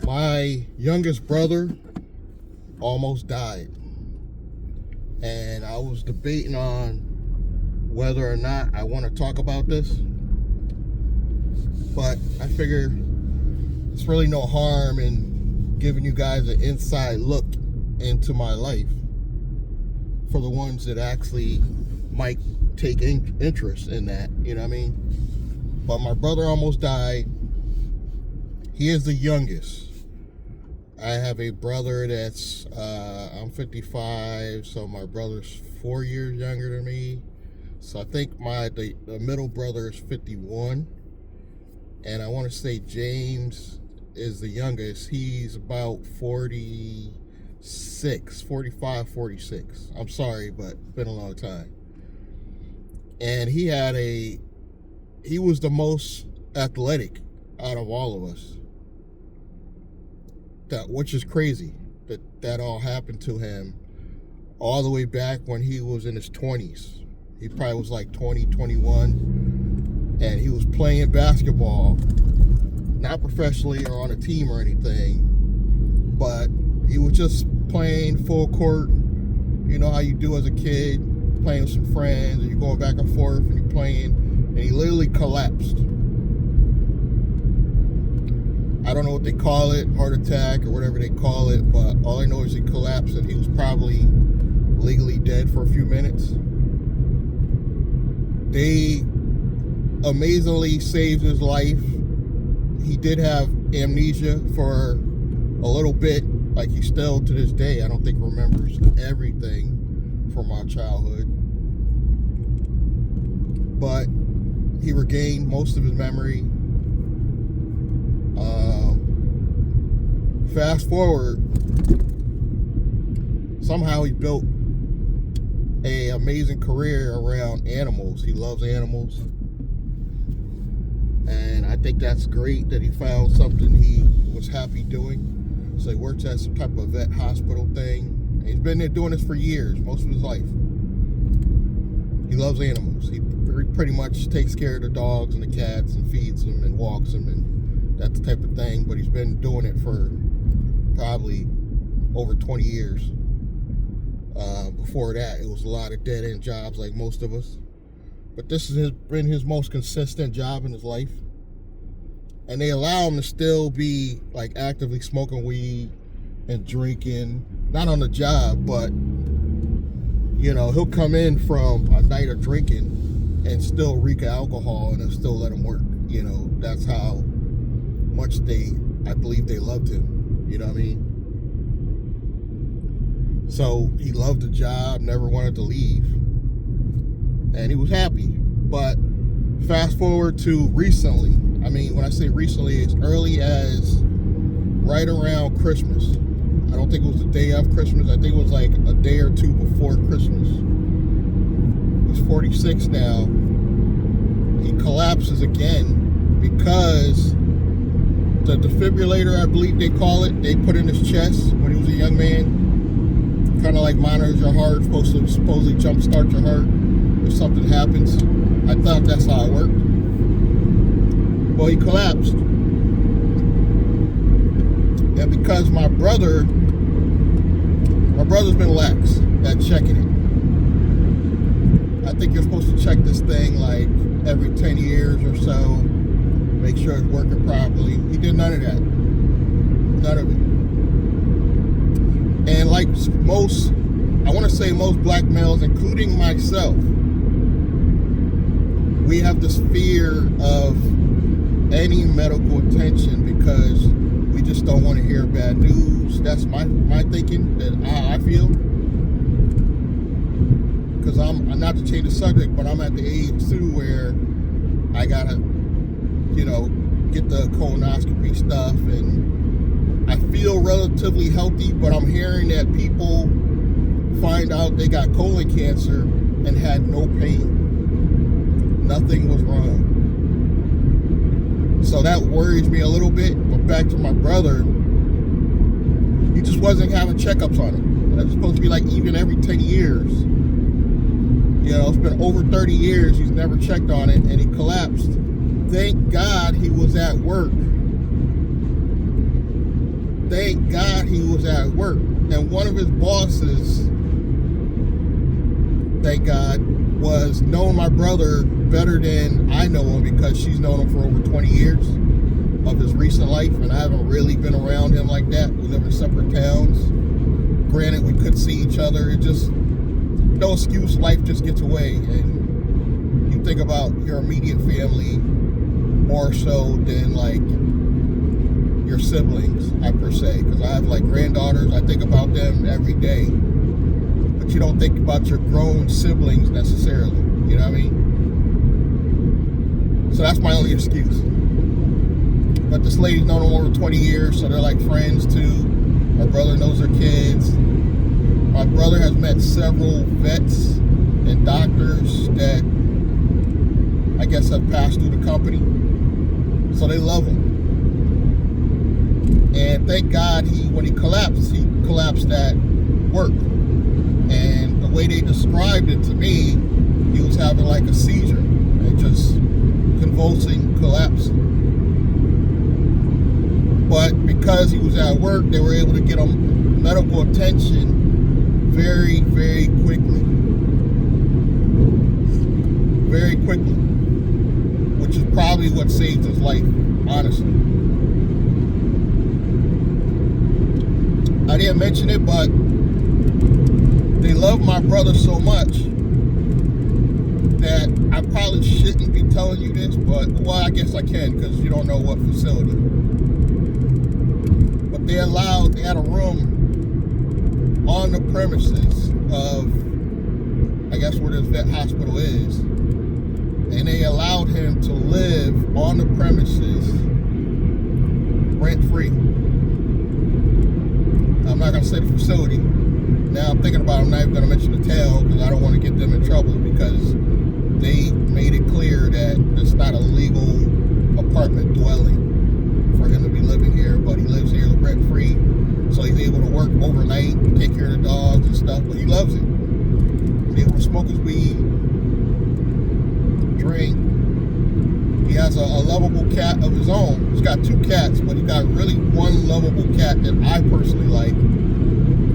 My youngest brother almost died, and I was debating on whether or not I want to talk about this, but I figure it's really no harm in giving you guys an inside look into my life for the ones that actually might take interest in that, you know what I mean? But my brother almost died. He is the youngest. I have a brother that's, I'm 55, so my brother's 4 years younger than me. So I think the middle brother is 51. And I want to say James is the youngest. He's about 46, 45, 46. I'm sorry, but it's been a long time. And he was the most athletic out of all of us. Which is crazy that all happened to him all the way back when he was in his 20s. He probably was like 20, 21, and he was playing basketball, not professionally or on a team or anything, but he was just playing full court. You know how you do as a kid, playing with some friends, and you're going back and forth, and you're playing, and he literally collapsed. I don't know what they call it, heart attack or whatever they call it, but all I know is he collapsed and he was probably legally dead for a few minutes. They amazingly saved his life. He did have amnesia for a little bit, like he still to this day, I don't think remembers everything from our childhood. But he regained most of his memory. Fast forward, somehow he built an amazing career around animals. He loves animals, and I think that's great that he found something he was happy doing. So he works at some type of vet hospital thing, and he's been there doing this for years, most of his life. He loves animals. He pretty much takes care of the dogs and the cats and feeds them and walks them and that type of thing, but he's been doing it for probably over 20 years. Before that, it was a lot of dead-end jobs like most of us. But this has been his most consistent job in his life. And they allow him to still be like actively smoking weed and drinking, not on the job, but you know, he'll come in from a night of drinking and still reek of alcohol and they'll still let him work. You know, that's how much I believe they loved him. You know what I mean? So he loved the job, never wanted to leave, and he was happy. But fast forward to recently, I mean, when I say recently, it's early as right around Christmas. I don't think it was the day of Christmas. I think it was like a day or two before Christmas. He's 46 now. He collapses again because the defibrillator, I believe they call it, they put in his chest when he was a young man. Kind of like monitors your heart, supposed to supposedly jumpstart your heart if something happens. I thought that's how it worked. Well, he collapsed. And because my brother's been lax at checking it. I think you're supposed to check this thing like every 10 years or so. Make sure it's working properly. He did none of that. None of it. And like most black males, including myself, we have this fear of any medical attention because we just don't want to hear bad news. That's my thinking, that I feel. Because I'm not to change the subject, but I'm at the age too where I gotta, you know, get the colonoscopy stuff, and I feel relatively healthy, but I'm hearing that people find out they got colon cancer and had no pain. Nothing was wrong. So that worries me a little bit. But back to my brother, he just wasn't having checkups on him. That's supposed to be like even every 10 years. You know, it's been over 30 years, he's never checked on it, and he collapsed. Thank God he was at work. thank God he was at work. And one of his bosses, thank God, was knowing my brother better than I know him, because she's known him for over 20 years of his recent life, and I haven't really been around him like that. We live in separate towns. Granted, we could see each other. It just, no excuse, life just gets away. And you think about your immediate family more so than like your siblings, I per se, because I have like granddaughters. I think about them every day, but you don't think about your grown siblings necessarily. You know what I mean? So that's my only excuse. But this lady's known them over 20 years, so they're like friends too. My brother knows her kids. My brother has met several vets and doctors that I guess have passed through the company, so they love him. And thank God when he collapsed at work. And the way they described it to me, he was having like a seizure and just convulsing, collapsing. But because he was at work, they were able to get him medical attention very, very quickly. Very quickly. Which is probably what saved his life, honestly. I didn't mention it, but they love my brother so much that I probably shouldn't be telling you this, but, well, I guess I can, because you don't know what facility. But they had a room on the premises of, I guess, where this vet hospital is, and they allowed him to live on the premises rent-free. I'm not going to say the facility. Now I'm thinking about it, I'm not even going to mention the town, because I don't want to get them in trouble, because they made it clear that it's not a legal apartment dwelling for him to be living here, but he lives here rent-free, so he's able to work overnight, take care of the dogs and stuff, but he loves it. He's able to smoke his weed, drink. He has a lovable cat of his own. He's got 2 cats, but he got really one lovable cat that I personally like,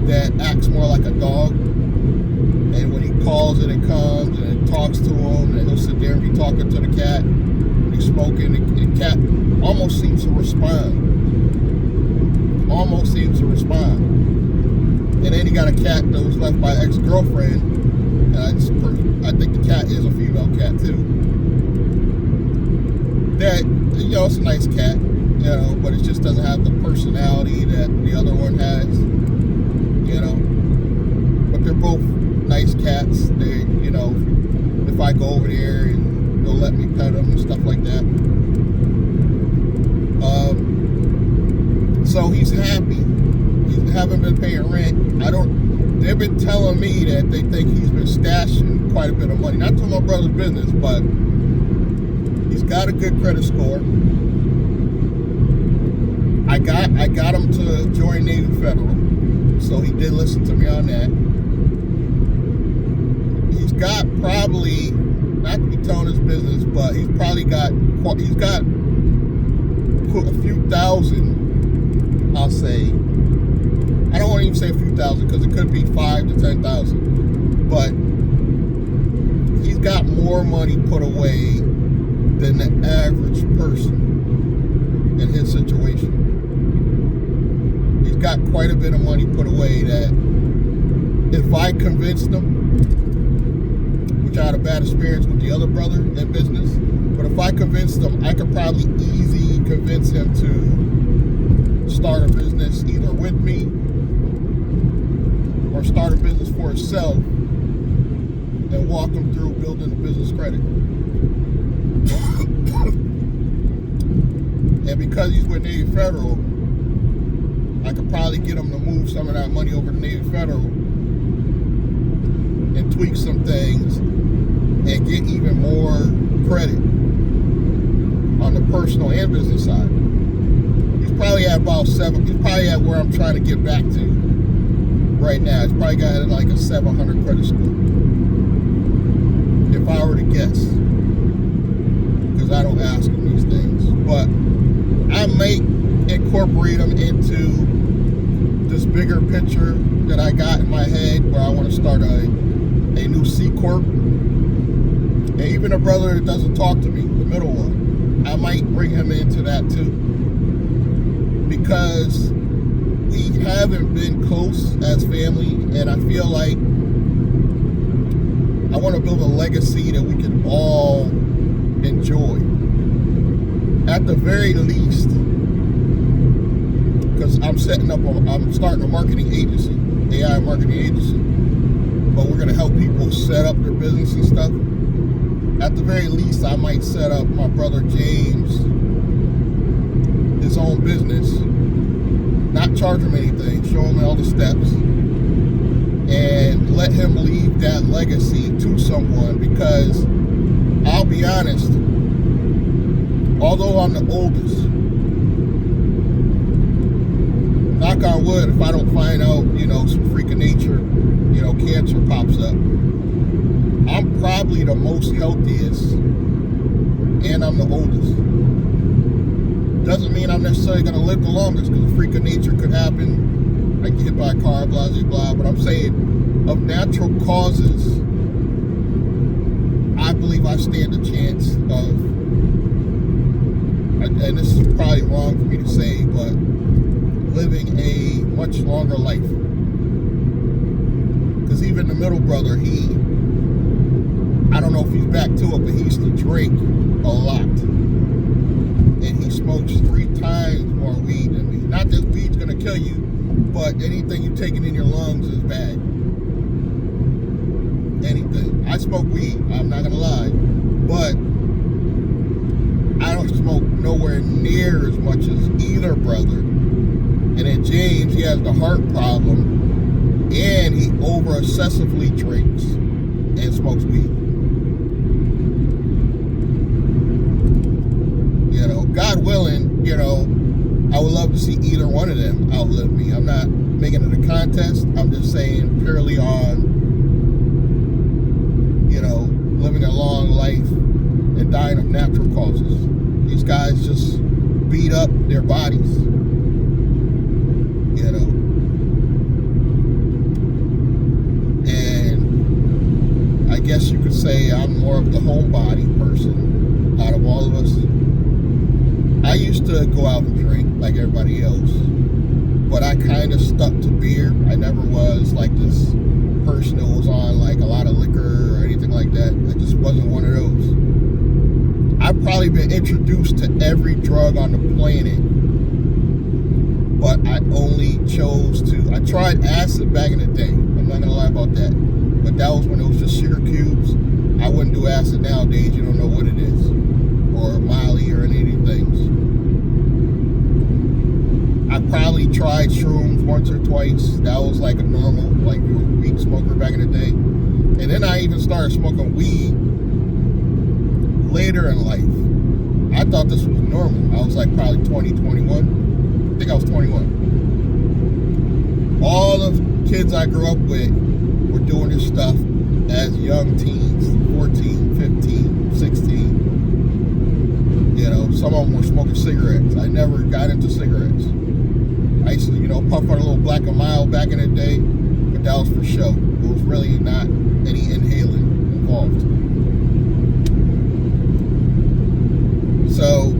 that acts more like a dog. And when he calls it comes and it talks to him, and he'll sit there and be talking to the cat. When he's smoking, the cat almost seems to respond. Almost seems to respond. And then he got a cat that was left by an ex-girlfriend. And I think the cat is a female cat too. That, you know, it's a nice cat, you know, but it just doesn't have the personality that the other one has, you know. But they're both nice cats. They, you know, if I go over there and they'll let me pet them and stuff like that. So he's happy. He haven't been paying rent. They've been telling me that they think he's been stashing quite a bit of money. Not to my brother's business, but he's got a good credit score. I got him to join Navy Federal, so he did listen to me on that. He's got probably, not to be telling his business, but he's got a few thousand, I'll say. I don't want to even say a few thousand, because it could be 5 to 10,000. But he's got more money put away than the average person in his situation. He's got quite a bit of money put away that if I convinced him, which I had a bad experience with the other brother in business, but if I convinced him, I could probably easily convince him to start a business either with me or start a business for himself and walk him through building a business credit. And because he's with Navy Federal, I could probably get him to move some of that money over to Navy Federal and tweak some things and get even more credit on the personal and business side. He's probably at about 7. He's probably at where I'm trying to get back to right now. He's probably got like a 700 credit score, if I were to guess, because I don't ask him these things. But I may incorporate him into this bigger picture that I got in my head where I want to start a new C Corp. And even a brother that doesn't talk to me, the middle one, I might bring him into that too. Because we haven't been close as family, and I feel like I want to build a legacy that we can all enjoy. At the very least, because I'm starting a marketing agency, AI marketing agency, but we're going to help people set up their business and stuff. At the very least, I might set up my brother James, his own business, not charge him anything, show him all the steps, and let him leave that legacy to someone. Because I'll be honest, although I'm the oldest, knock on wood, if I don't find out, some freak of nature, cancer pops up, I'm probably the most healthiest, and I'm the oldest. Doesn't mean I'm necessarily going to live the longest, because a freak of nature could happen. I get hit by a car, blah, blah, blah. But I'm saying, of natural causes, I believe I stand a chance of, and this is probably wrong for me to say, but living a much longer life. Because even the middle brother, I don't know if he's back to it, but he used to drink a lot. And he smokes 3 times more weed than me. Not that weed's gonna kill you, but anything you're taking in your lungs is bad. Anything. I smoke weed, I'm not gonna lie, but I don't smoke nowhere near as much as either brother. And then James, he has the heart problem, and he over excessively drinks and smokes weed. God willing, I would love to see either one of them outlive me. I'm not making it a contest. I'm just saying purely on, living a long life and dying of natural causes. These guys just beat up their bodies, And I guess you could say I'm more of the homebody person out of all of us. I used to go out and drink like everybody else, but I kind of stuck to beer. I never was like this person that was on like a lot of liquor or anything like that. I just wasn't one of those. I've probably been introduced to every drug on the planet, but I only chose to. I tried acid back in the day. I'm not gonna lie about that, but that was when it was just sugar cubes. I wouldn't do acid nowadays. You don't know what it is, or Molly, or any of these things. I probably tried shrooms once or twice. That was like a normal, like you were a weed smoker back in the day. And then I even started smoking weed later in life. I thought this was normal. I was like probably 20, 21. I think I was 21. All the kids I grew up with were doing this stuff as young teens, 14, 15, 16. Some of them were smoking cigarettes. I never got into cigarettes. I used to, puff on a little Black and Mild back in the day, but that was for show. It was really not any inhaling involved. So,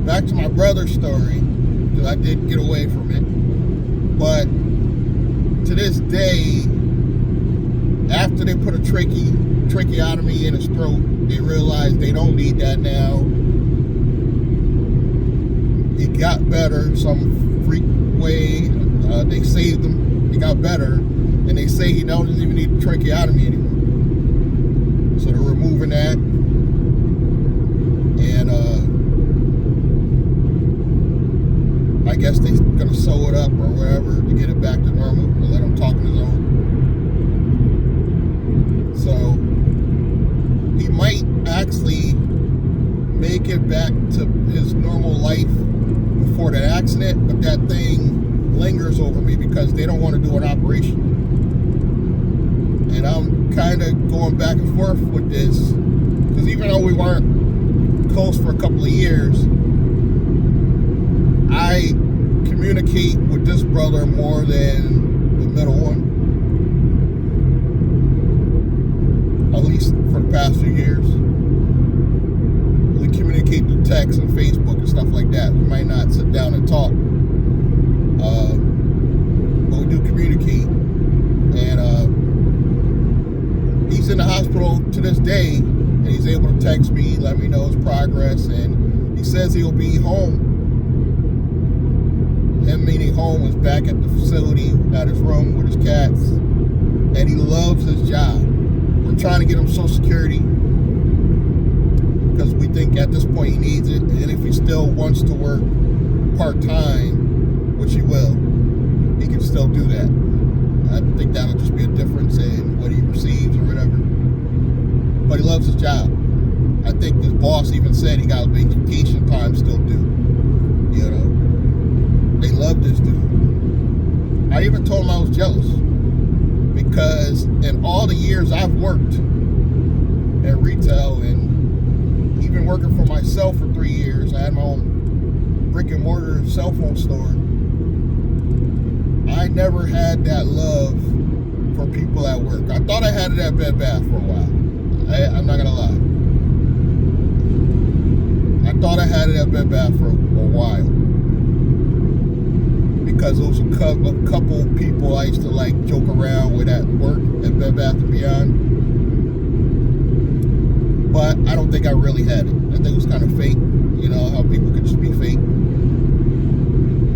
back to my brother's story, because I did get away from it. But to this day, after they put a tracheotomy in his throat, they realized they don't need that now. It got better some freak way. They saved him. It got better, and they say he doesn't even need a tracheotomy anymore. So they're removing that, and I guess they're gonna sew it up or whatever to get it back to normal and let him talk on his own. So he might actually make it back to his normal life before that accident, but that thing lingers over me because they don't want to do an operation. And I'm kind of going back and forth with this, because even though we weren't close for a couple of years, I communicate communicate with this brother more than the middle one, at least for the past few years. We communicate through text and Facebook and stuff like that. We might not sit down and talk, but we do communicate. And he's in the hospital to this day, and he's able to text me, let me know his progress, and he says he'll be home. Him meaning home is back at the facility, at his room with his cats, and he loves his job. We're trying to get him Social Security because we think at this point he needs it, and if he still wants to work part-time, which he will, he can still do that. I think that'll just be a difference in what he receives or whatever. But he loves his job. I think his boss even said he got vacation time still due. You know, they love this dude. I even told him I was jealous because in all the years I've worked at retail and even working for myself for 3 years, I had my own brick and mortar cell phone store. I never had that love for people at work. I thought I had it at Bed Bath for a while. I'm not gonna lie. I thought I had it at Bed Bath for a while because there was a couple people I used to like joke around with at work at Bed Bath & Beyond. But I don't think I really had it. I think it was kind of fake. You know how people could just be fake.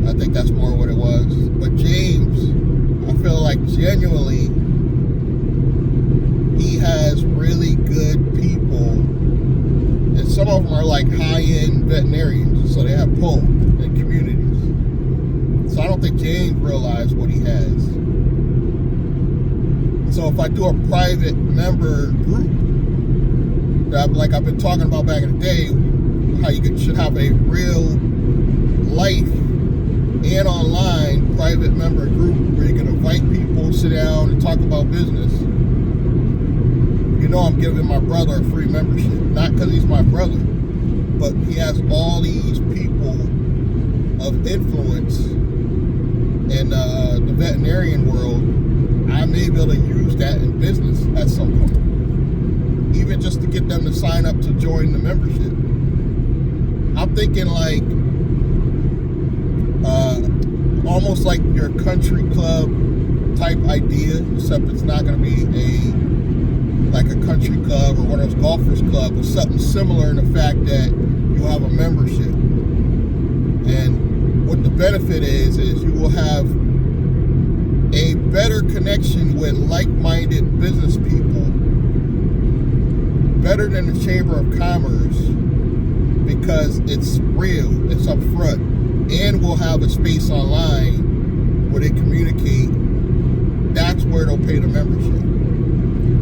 I think that's more what it was. But James, I feel like genuinely, he has really good people. And some of them are like high-end veterinarians, so they have pull in communities. So I don't think James realized what he has. So if I do a private member group, like I've been talking about back in the day, how you should have a real life and online private member group where you can invite people, sit down and talk about business. You know, I'm giving my brother a free membership, not because he's my brother, but he has all these people of influence in the veterinarian world. I may be able to use that in business at some point, even just to get them to sign up to join the membership. I'm thinking like almost like your country club type idea, except it's not going to be like a country club or one of those golfers club, but something similar in the fact that you have a membership. And what the benefit is you will have a better connection with like-minded business people, better than the Chamber of Commerce, because it's real, it's up front, and we'll have a space online where they communicate. That's where they'll pay the membership.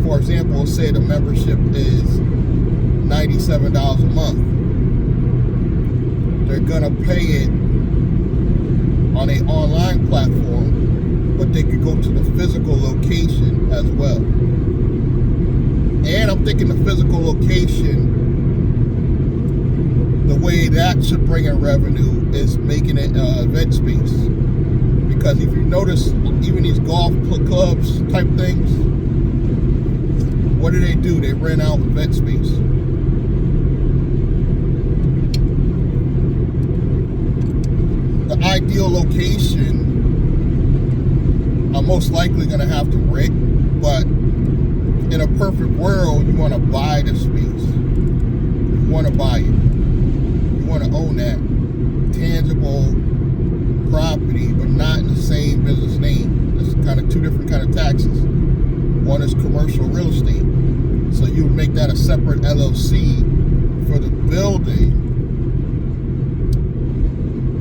For example, say the membership is $97 a month. They're gonna pay it on an online platform, but they could go to the physical location as well. And I'm thinking the physical location, the way that should bring in revenue is making it event space. Because if you notice, even these golf clubs type things, what do? They rent out event space. The ideal location, I'm most likely going to have to rent, but in a perfect world, you want to buy the space. You want to buy it. You want to own that tangible property, but not in the same business name. It's kind of two different kind of taxes. One is commercial real estate. So you would make that a separate LLC for the building.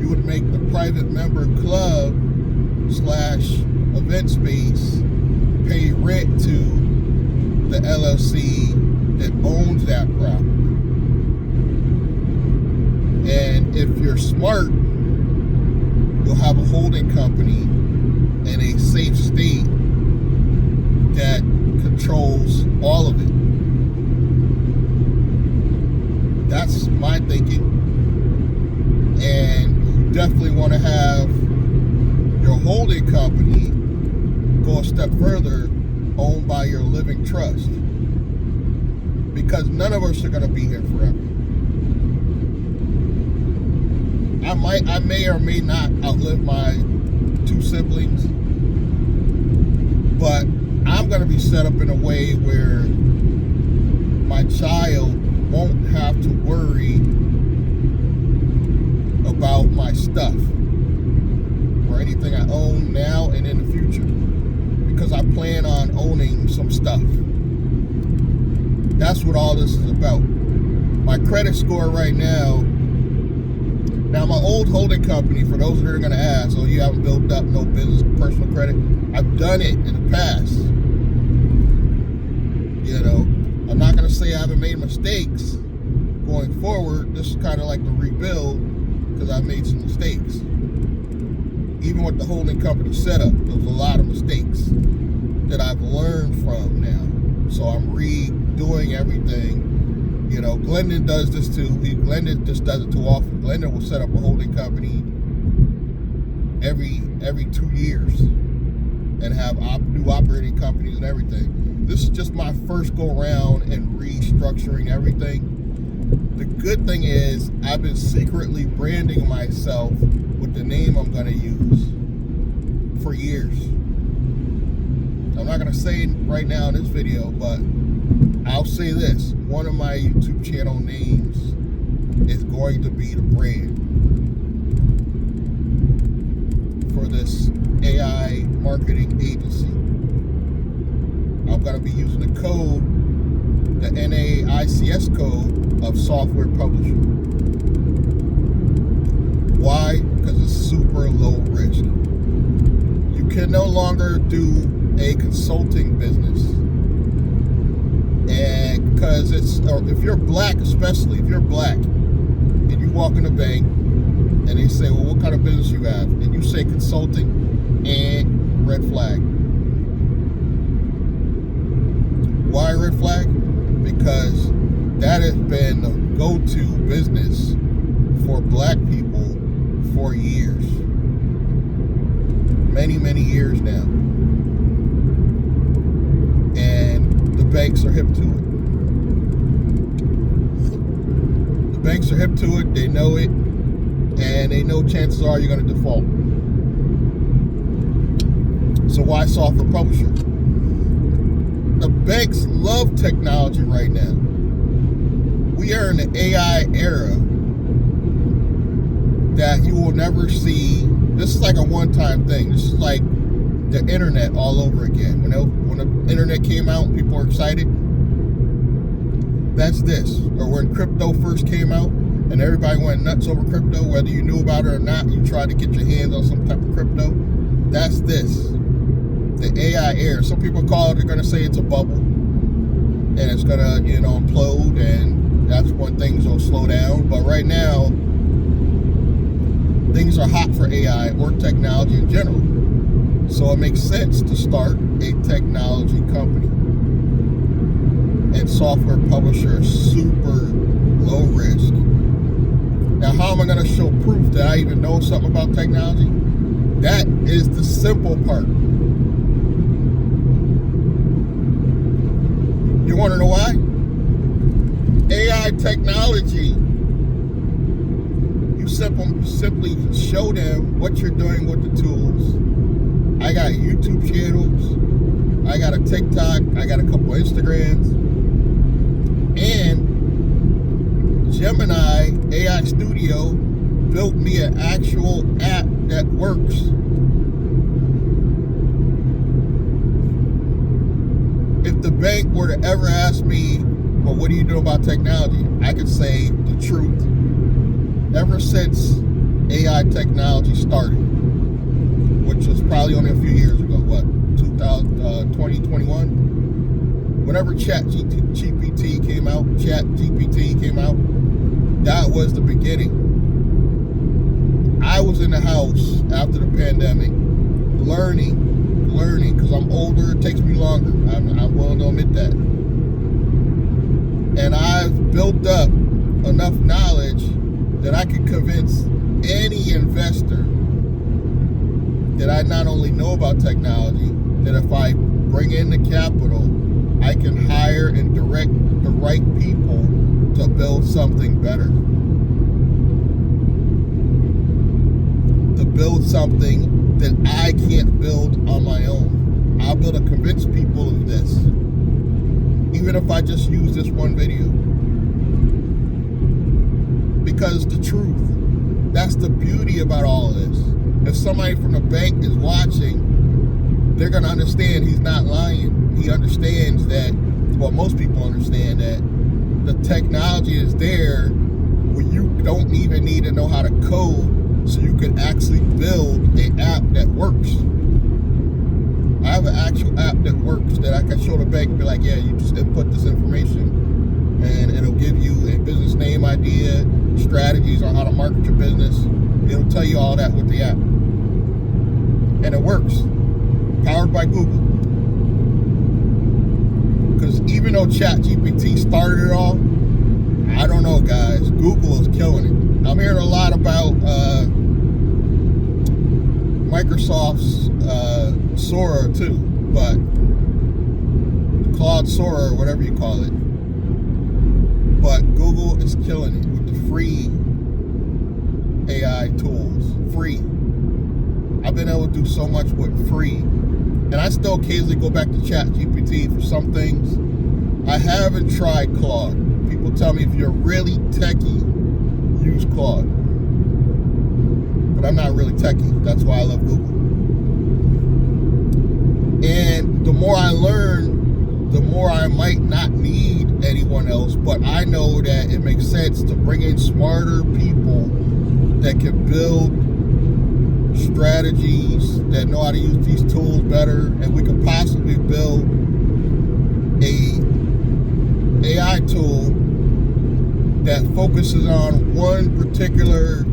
You would make the private member club / event space pay rent to the LLC that owns that property. And if you're smart, you'll have a holding company in a safe state that controls all of it. That's my thinking. And you definitely want to have holding company, go a step further, owned by your living trust. Because none of us are going to be here forever. I may or may not outlive my 2 siblings, but I'm going to be set up in a way where my child won't have to worry about my stuff or anything I own now and in the future, because I plan on owning some stuff. That's what all this is about. My credit score right now, my old holding company, for those that are going to ask, oh, you haven't built up no business personal credit. I've done it in the past. I'm not going to say I haven't made mistakes going forward. This is kind of like the rebuild, because I made some mistakes. Even with the holding company setup, there was a lot of mistakes that I've learned from now. So I'm redoing everything. Glendon does this too. Glendon just does it too often. Glendon will set up a holding company every 2 years and have new operating companies and everything. This is just my first go around and restructuring everything. The good thing is I've been secretly branding myself with the name I'm going to use for years. I'm not going to say it right now in this video, but I'll say this. One of my YouTube channel names is going to be the brand for this AI marketing agency. I'm going to be using the code, the NAICS code of Software Publisher. Why? Because it's super low risk. You can no longer do a consulting business. And because if you're black, especially if you're black, and you walk in a bank and they say, well, what kind of business you have? And you say consulting, and red flag. Why red flag? Because that has been the go-to business for black people for years. Many, many years now. And the banks are hip to it. The banks are hip to it, they know it, and they know chances are you're going to default. So why software publisher? The banks love technology right now. We are in the AI era that you will never see. This is like a one-time thing. This is like the internet all over again. When the internet came out, people were excited. That's this. Or when crypto first came out and everybody went nuts over crypto, whether you knew about it or not, you tried to get your hands on some type of crypto. That's this. The AI era. Some people call it, they're going to say it's a bubble and it's going to, implode, and that's when things will slow down. But right now, things are hot for AI or technology in general. So it makes sense to start a technology company. And software publisher is super low risk. Now, how am I going to show proof that I even know something about technology? That is the simple part. You want to know why? AI technology. You simply show them what you're doing with the tools. I got YouTube channels. I got a TikTok. I got a couple Instagrams. And Gemini AI Studio built me an actual app that works. If the bank were to ever ask me, well, what do you do about technology? I could say the truth. Ever since AI technology started, which was probably only a few years ago, 2021? Whenever ChatGPT came out, that was the beginning. I was in the house after the pandemic, learning, because I'm older, it takes me longer. I'm willing to admit that. And I've built up enough knowledge that I could convince any investor that I not only know about technology, that if I bring in the capital, I can hire and direct the right people to build something better. To build something that I can't build on my own. I'll be able to convince people of this, even if I just use this one video. Because the truth, that's the beauty about all of this. If somebody from the bank is watching, they're going to understand he's not lying. He understands that, well, most people understand that the technology is there where you don't even need to know how to code, so you can actually build an app that works. I have an actual app that works that I can show the bank and be like, yeah, you just input this information and it'll give you a business name idea, strategies on how to market your business. It'll tell you all that with the app. And it works. Powered by Google. Because even though ChatGPT started it all, I don't know, guys. Google is killing it. I'm hearing a lot about Microsoft's Sora too, but Claude Sora, or whatever you call it. But Google is killing it with the free AI tools. Free. I've been able to do so much with free. And I still occasionally go back to ChatGPT for some things. I haven't tried Claude. People tell me if you're really techie, use Claude. But I'm not really techie. That's why I love Google. And the more I learn, the more I might not need anyone else. But I know that it makes sense to bring in smarter people that can build strategies, that know how to use these tools better, and we could possibly build a AI tool that focuses on one particular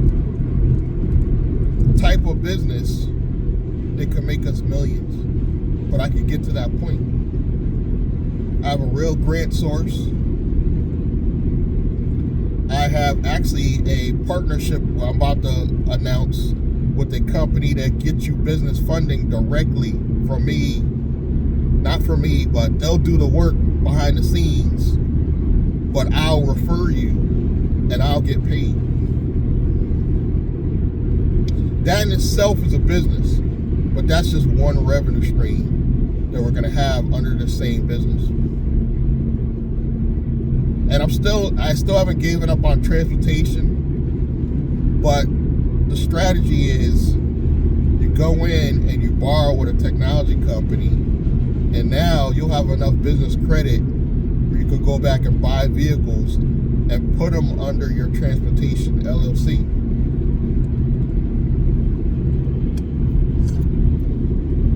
type of business that could make us millions. But I could get to that point. I have a real grant source. I have actually a partnership I'm about to announce with a company that gets you business funding directly from me. Not from me, but they'll do the work behind the scenes, but I'll refer you and I'll get paid. That in itself is a business, but that's just one revenue stream that we're going to have under the same business. And I still haven't given up on transportation, but the strategy is you go in and you borrow with a technology company, and now you'll have enough business credit where you could go back and buy vehicles and put them under your transportation LLC.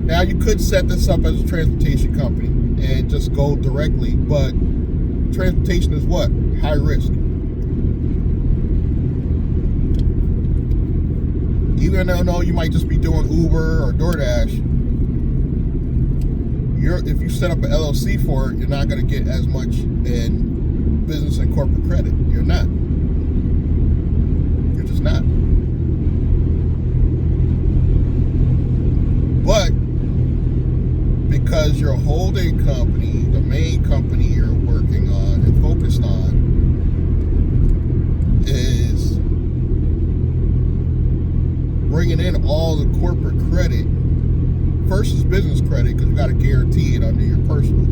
Now you could set this up as a transportation company and just go directly, but transportation is what? High risk. Even though you might just be doing Uber or DoorDash, if you set up an LLC for it, you're not going to get as much in business and corporate credit. You're not. You're just not. But because your holding company, the main company you're working on and focused on, is bringing in all the corporate credit versus business credit, because you got to guarantee it under your personal,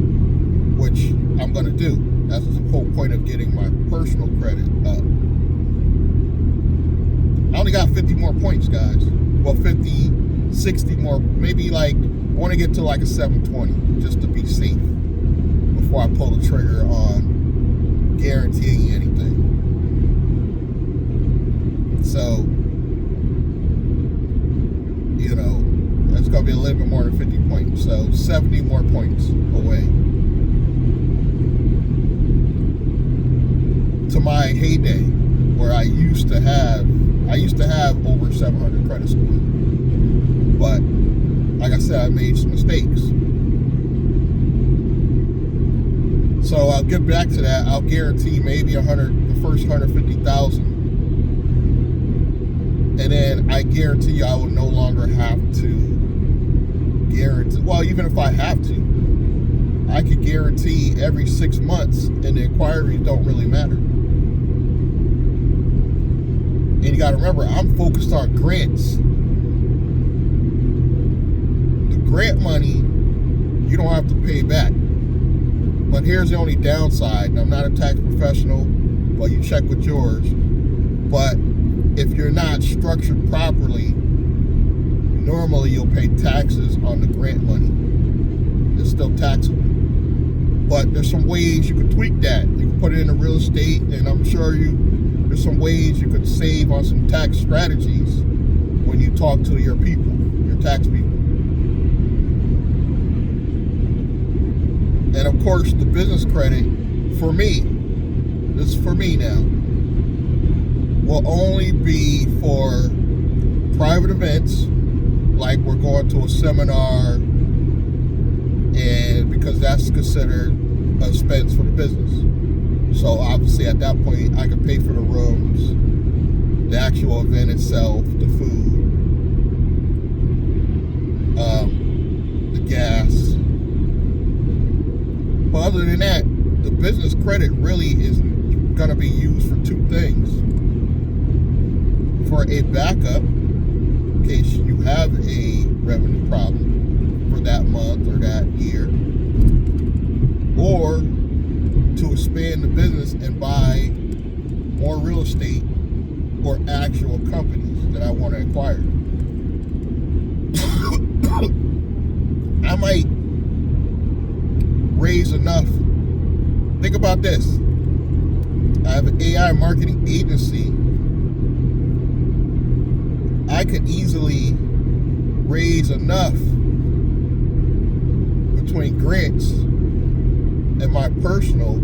which I'm going to do. That's the whole point of getting my personal credit up. I only got 50 more points, guys. Well, 50, 60 more, maybe like, I want to get to like a 720 just to be safe before I pull the trigger on guaranteeing anything. So, you know, that's going to be a little bit more than 50 points. So 70 more points away to my heyday, where I used to have over 700 credit score. But like I said, I made some mistakes. So I'll get back to that. I'll guarantee maybe the first 150,000. And then I guarantee you I will no longer have to guarantee, well, even if I have to, I could guarantee every 6 months, and the inquiries don't really matter. And you got to remember, I'm focused on grants. The grant money, you don't have to pay back. But here's the only downside. And I'm not a tax professional, but you check with yours. But if you're not structured properly, normally you'll pay taxes on the grant money. It's still taxable. But there's some ways you can tweak that. You can put it into real estate, and I'm sure there's some ways you could save on some tax strategies when you talk to your people, your tax people. And of course, the business credit, for me, this is for me now, will only be for private events, like we're going to a seminar, and because that's considered a expense for the business. So obviously at that point, I can pay for the rooms, the actual event itself, the food, the gas. But other than that, the business credit really is going to be used for two things. For a backup, in case you have a revenue problem for that month or that year, or to expand the business and buy more real estate or actual companies that I want to acquire. I might raise enough. Think about this. I have an AI marketing agency. I could easily raise enough between grants and my personal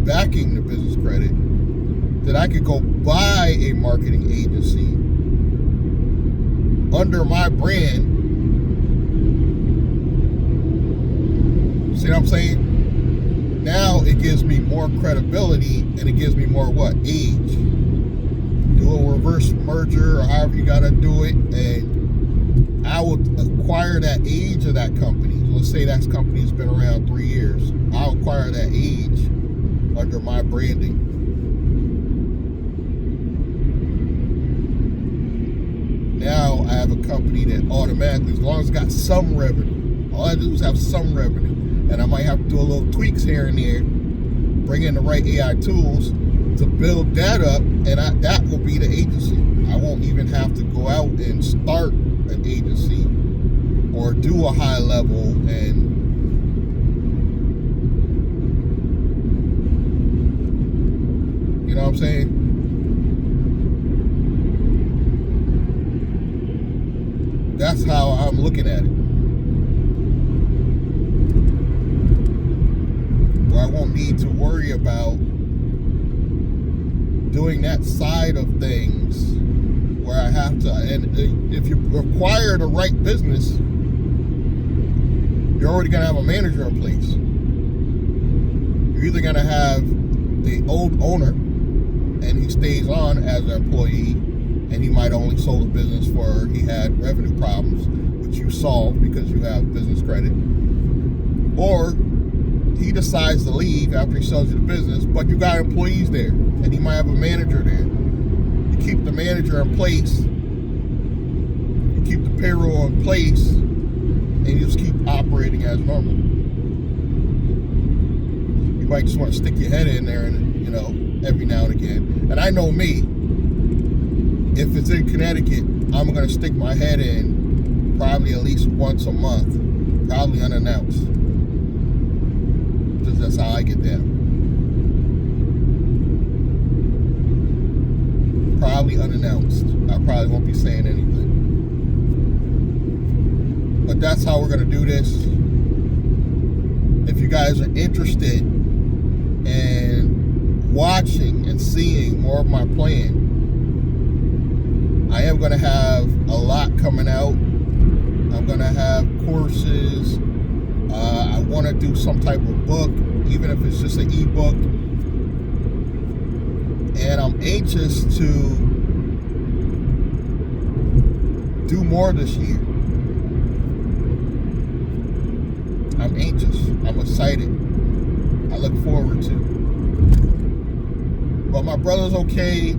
backing the business credit that I could go buy a marketing agency under my brand. See what I'm saying? Now it gives me more credibility, and it gives me more what? Age. Do a reverse merger or however you gotta do it, and I will acquire that age of that company. Let's say that company's been around 3 years. I'll acquire that age under my branding. Now I have a company that automatically, as long as it's got some revenue, all I do is have some revenue, and I might have to do a little tweaks here and there, bring in the right AI tools to build that up, and that will be the agency. I won't even have to go out and start an agency or do a high level and you know what I'm saying? That's how I'm looking at it. Where I won't need to worry about doing that side of things where I have to, and if you acquire the right business, you're already going to have a manager in place. You're either going to have the old owner, and he stays on as an employee, and he might only sold a business for he had revenue problems, which you solve because you have business credit. Or he decides to leave after he sells you the business, but you got employees there, and he might have a manager there. You keep the manager in place, you keep the payroll in place, and you just keep operating as normal. You might just want to stick your head in there, and every now and again. And I know me. If it's in Connecticut, I'm going to stick my head in probably at least once a month, probably unannounced. Because that's how I get down. Probably unannounced. I probably won't be saying anything. But that's how we're going to do this. If you guys are interested in watching and seeing more of my plan, I am going to have a lot coming out. I'm going to have courses. I want to do some type of book, even if it's just an ebook. And I'm anxious to do more this year. I'm anxious. I'm excited. I look forward to. But my brother's okay.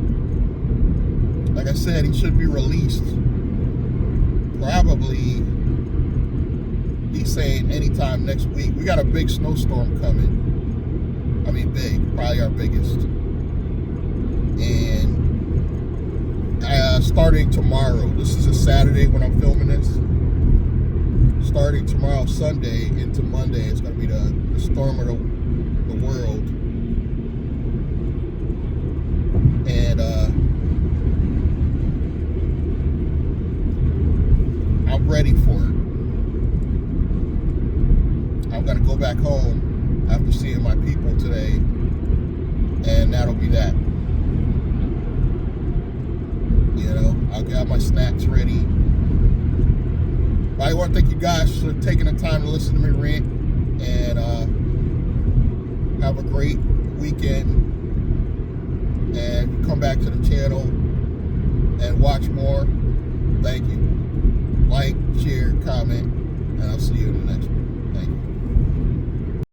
Like I said, he should be released. Probably, he's saying anytime next week. We got a big snowstorm coming. I mean, big. Probably our biggest. And starting tomorrow, this is a Saturday when I'm filming this. Starting tomorrow, Sunday, into Monday, it's going to be the storm of the world. And I'm ready for it. I'm going to go back home after seeing my people today, and that'll be that. You know, I'll get my snacks ready. But I want to thank you guys for taking the time to listen to me rant, and have a great weekend. And come back to the channel and watch more. Thank you.